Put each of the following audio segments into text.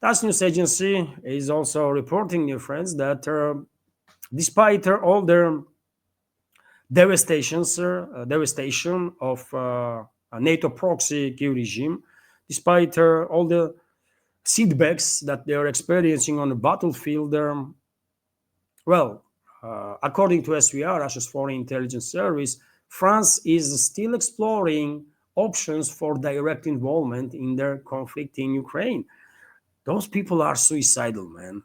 TASS news agency is also reporting, dear friends, that despite all their devastation of a NATO proxy Kiev regime, despite all the setbacks that they are experiencing on the battlefield, according to SVR, Russia's Foreign Intelligence Service, France is still exploring options for direct involvement in their conflict in Ukraine. Those people are suicidal, man.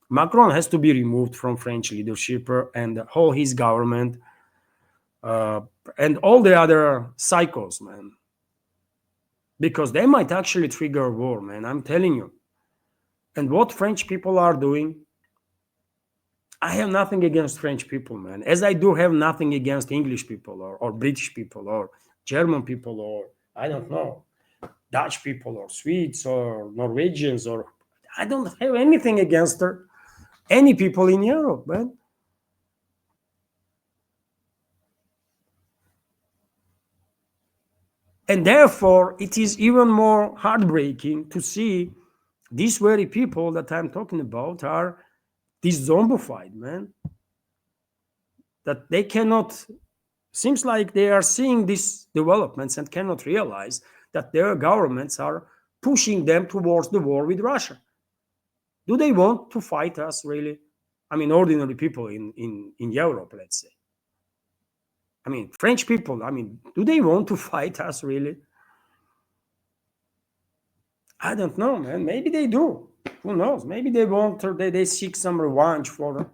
Macron has to be removed from French leadership and all his government and all the other psychos, man. Because they might actually trigger a war, man, I'm telling you. And what French people are doing, I have nothing against French people, man, as I do have nothing against English people or British people or German people or, I don't know, Dutch people or Swedes or Norwegians, or I don't have anything against any people in Europe, man. And therefore, it is even more heartbreaking to see these very people that I'm talking about are these zombified, man. That they cannot, seems like they are seeing these developments and cannot realize that their governments are pushing them towards the war with Russia. Do they want to fight us, really? I mean, ordinary people in Europe, let's say. I mean, French people, I mean, do they want to fight us, really? I don't know, man. Maybe they do. Who knows? Maybe they want, or they seek some revenge for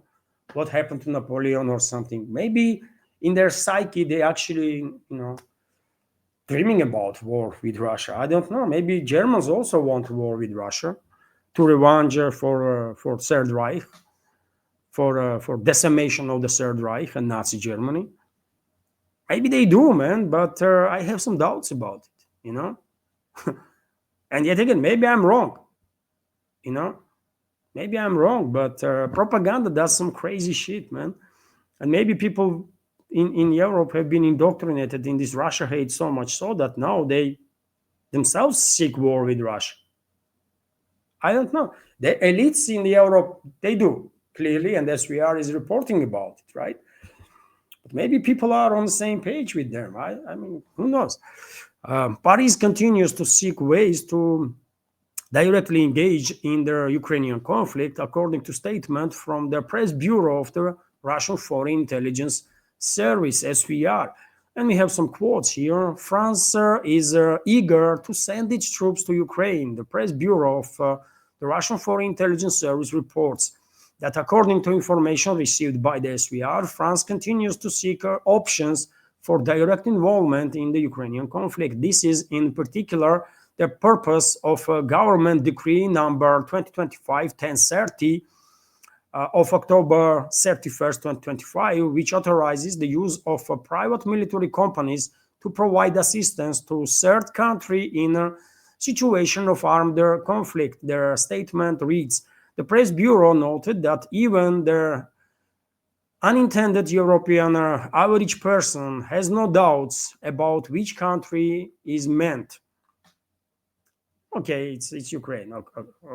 what happened to Napoleon or something. Maybe in their psyche, they actually, dreaming about war with Russia. I don't know. Maybe Germans also want war with Russia to revenge for Third Reich, for decimation of the Third Reich and Nazi Germany. Maybe they do, man, but I have some doubts about it, And yet again, maybe I'm wrong, Maybe I'm wrong, but propaganda does some crazy shit, man. And maybe people in Europe have been indoctrinated in this Russia hate so much so that now they themselves seek war with Russia. I don't know. The elites in Europe, they do, clearly, and SVR is reporting about it, right? But maybe people are on the same page with them. I mean, who knows? Paris continues to seek ways to directly engage in the Ukrainian conflict, according to statement from the press bureau of the Russian Foreign Intelligence Service, SVR. And we have some quotes here. France is eager to send its troops to Ukraine. The press bureau of the Russian Foreign Intelligence Service reports that according to information received by the SVR, France continues to seek options for direct involvement in the Ukrainian conflict. This is in particular the purpose of government decree number 2025-1030 of October 31st, 2025, which authorizes the use of private military companies to provide assistance to third country in a situation of armed conflict. Their statement reads, the press bureau noted that even the unintended European average person has no doubts about which country is meant. Okay, it's Ukraine, of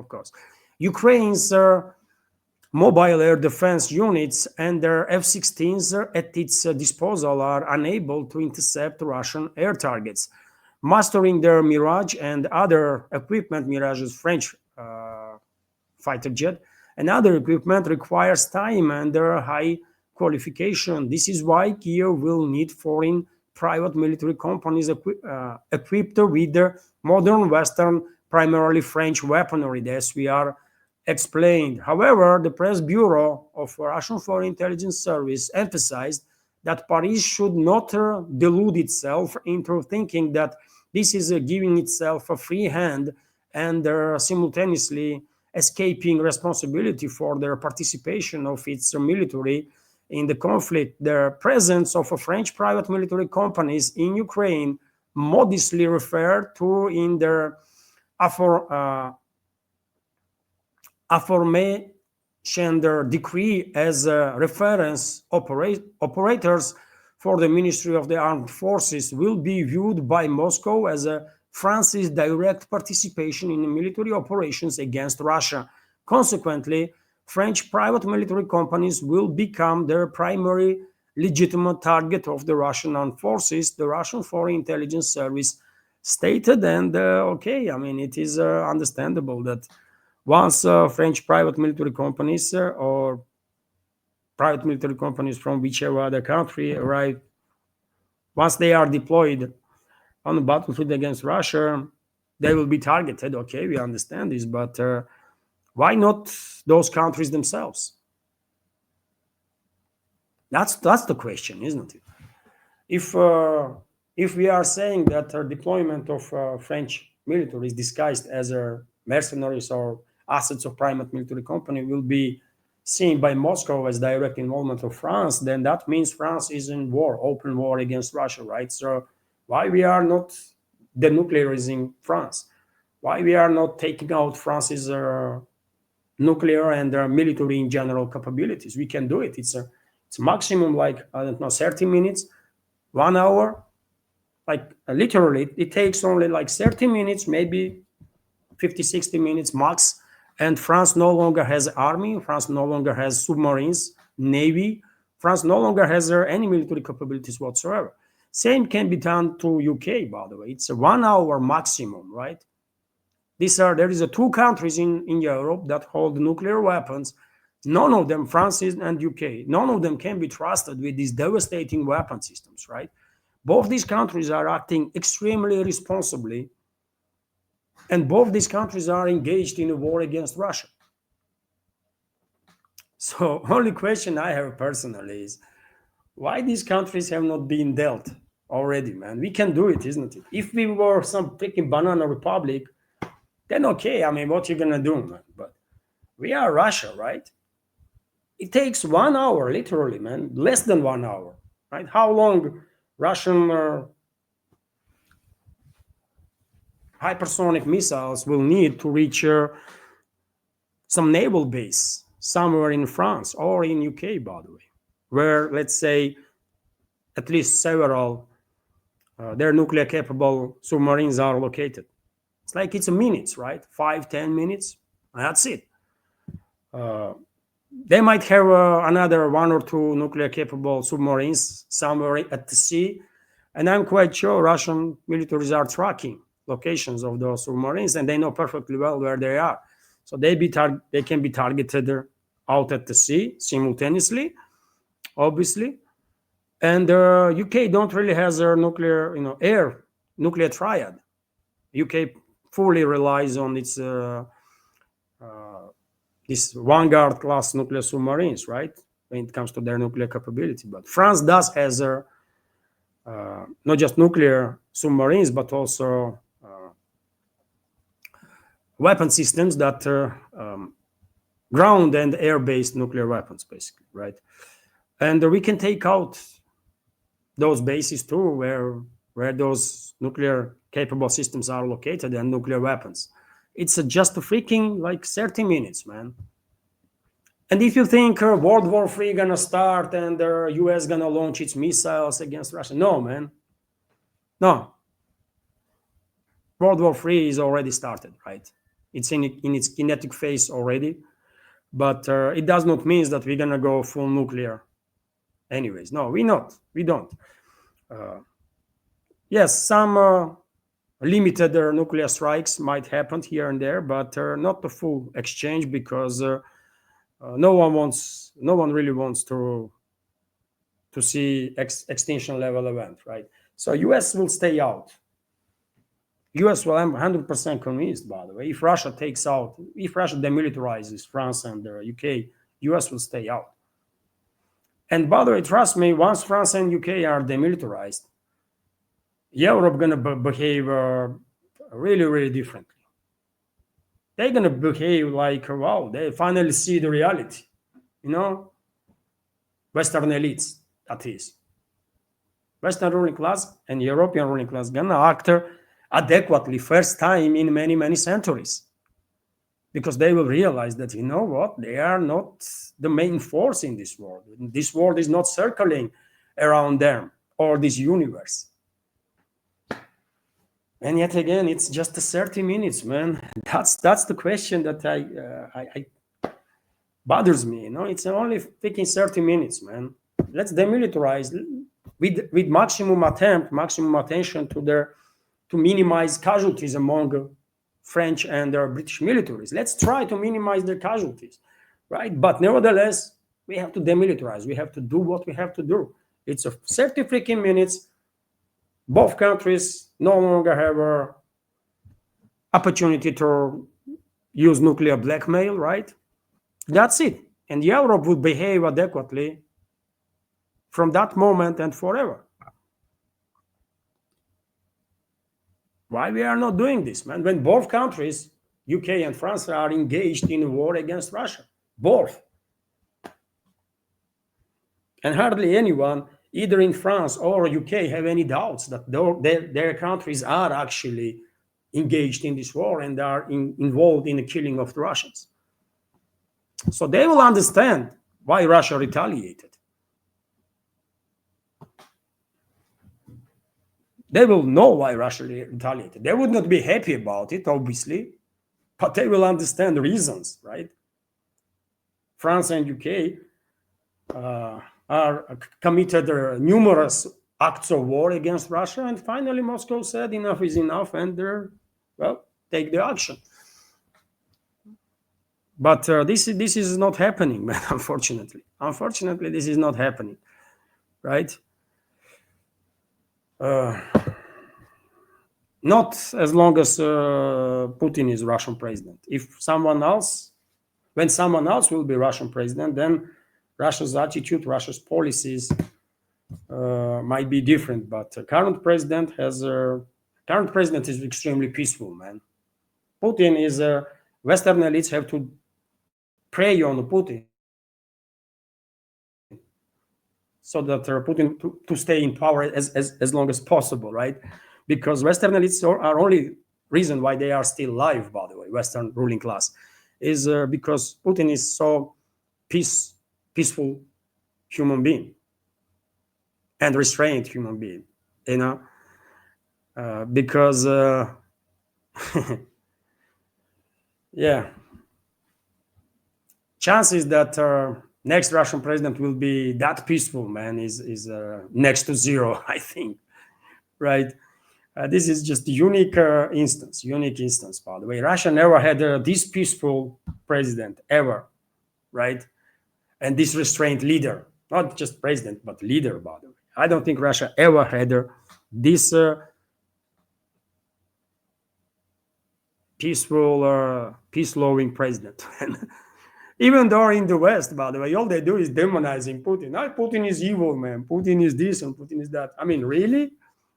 course. Ukraine's mobile air defense units and their F-16s at its disposal are unable to intercept Russian air targets. Mastering their Mirage and other equipment, Mirage is French fighter jet, and other equipment requires time and high qualification. This is why Kiev will need foreign private military companies equipped with the modern Western, primarily French weaponry, as we are explained. However, the press bureau of Russian Foreign Intelligence Service emphasized that Paris should not delude itself into thinking that this is giving itself a free hand and simultaneously escaping responsibility for their participation of its military in the conflict. The presence of French private military companies in Ukraine modestly referred to in their aforementioned decree as reference operators for the Ministry of the Armed Forces will be viewed by Moscow as a France's direct participation in military operations against Russia. Consequently, French private military companies will become their primary legitimate target of the Russian armed forces, the Russian Foreign Intelligence Service stated. And okay, I mean, it is understandable that once French private military companies or private military companies from whichever other country arrive, once they are deployed on the battlefield against Russia, they will be targeted. Okay, we understand this, but why not those countries themselves? That's the question, isn't it? If we are saying that deployment of French military is disguised as mercenaries or assets of private military company will be seen by Moscow as direct involvement of France, then that means France is in war, open war against Russia, right? So why we are not denuclearizing France? Why we are not taking out France's nuclear and military in general capabilities? We can do it. It's maximum like, I don't know, 30 minutes, 1 hour, like literally it takes only like 30 minutes, maybe 50, 60 minutes max. And France no longer has army, France no longer has submarines, navy, France no longer has any military capabilities whatsoever. Same can be done to UK, by the way. It's a 1 hour maximum, right? There is two countries in Europe that hold nuclear weapons. None of them, France and UK, none of them can be trusted with these devastating weapon systems, right? Both these countries are acting extremely responsibly, and both these countries are engaged in a war against Russia. So only question I have personally is why these countries have not been dealt already, man. We can do it, isn't it? If we were some freaking banana republic, then okay, I mean, what you gonna do, man? But we are Russia, right? It takes 1 hour, literally, man, less than 1 hour, right? How long Russian hypersonic missiles will need to reach some naval base somewhere in France or in UK, by the way, where, let's say, at least several their nuclear capable submarines are located. It's like it's a minutes, right? 5-10 minutes, that's it. They might have another 1 or 2 nuclear capable submarines somewhere at the sea, and I'm quite sure Russian militaries are tracking locations of those submarines, and they know perfectly well where they are. So they can be targeted out at the sea simultaneously, obviously. And UK don't really has a nuclear, air nuclear triad. UK fully relies on its these Vanguard class nuclear submarines, right? When it comes to their nuclear capability, but France does has not just nuclear submarines, but also weapon systems that ground and air-based nuclear weapons, basically, right? And we can take out those bases too, where those nuclear capable systems are located and nuclear weapons. It's just a freaking like 30 minutes, man. And if you think World War III gonna start and the US gonna launch its missiles against Russia, no, man, no. World War III is already started, right? It's in its kinetic phase already, but it does not mean that we're gonna go full nuclear. Anyways, no, we don't. Yes, some limited nuclear strikes might happen here and there, but not the full exchange, because no one really wants to see extinction level event, right? So US will stay out. US, well, I'm 100% convinced, by the way, if Russia demilitarizes France and the UK, US will stay out. And by the way, trust me, once France and UK are demilitarized, Europe gonna behave really, really differently. They're gonna behave like, wow, they finally see the reality, Western elites, that is. Western ruling class and European ruling class gonna act adequately first time in many, many centuries, because they will realize that, you know what, they are not the main force in this world. This world is not circling around them or this universe. And yet again, it's just a 30 minutes, man. That's the question that I bothers me. It's only taking 30 minutes, man. Let's demilitarize with maximum attention to minimize casualties among French and British militaries. Let's try to minimize their casualties, right? But nevertheless, we have to demilitarize. We have to do what we have to do. It's a 30 freaking minutes. Both countries no longer have a opportunity to use nuclear blackmail, right? That's it. And Europe would behave adequately from that moment and forever. Why we are not doing this, man? When both countries, UK and France, are engaged in a war against Russia, both, and hardly anyone, either in France or UK, have any doubts that their countries are actually engaged in this war and are involved in the killing of the Russians. So they will understand why Russia retaliated. They will know why Russia retaliated. They would not be happy about it, obviously, but they will understand the reasons, right? France and UK are committed numerous acts of war against Russia, and finally Moscow said enough is enough, and take the action. But this is not happening, man. Unfortunately, this is not happening, right? Not as long as Putin is Russian president. When someone else will be Russian president, then Russia's attitude, Russia's policies might be different. But current president is extremely peaceful, man. Putin is Western elites have to prey on Putin so that Putin to stay in power as long as possible, right? Because Western elites are only reason why they are still alive, by the way, Western ruling class, is because Putin is so peaceful human being and restrained human being, because yeah, chances that next Russian president will be that peaceful, man, is next to zero, I think, right? This is just a unique instance, by the way. Russia never had this peaceful president ever, right? And this restrained leader, not just president, but leader, by the way. I don't think Russia ever had this peaceful, peace-loving president. Even though in the West, by the way, all they do is demonizing Putin. Oh, Putin is evil, man. Putin is this and Putin is that. I mean, really?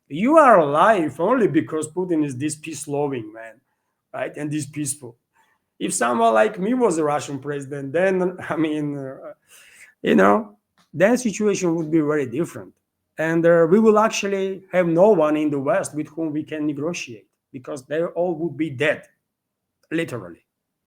You are alive only because Putin is this peace-loving, man, right? And this peaceful. If someone like me was a Russian president, then, I mean, that situation would be very different. And we will actually have no one in the West with whom we can negotiate because they all would be dead, literally.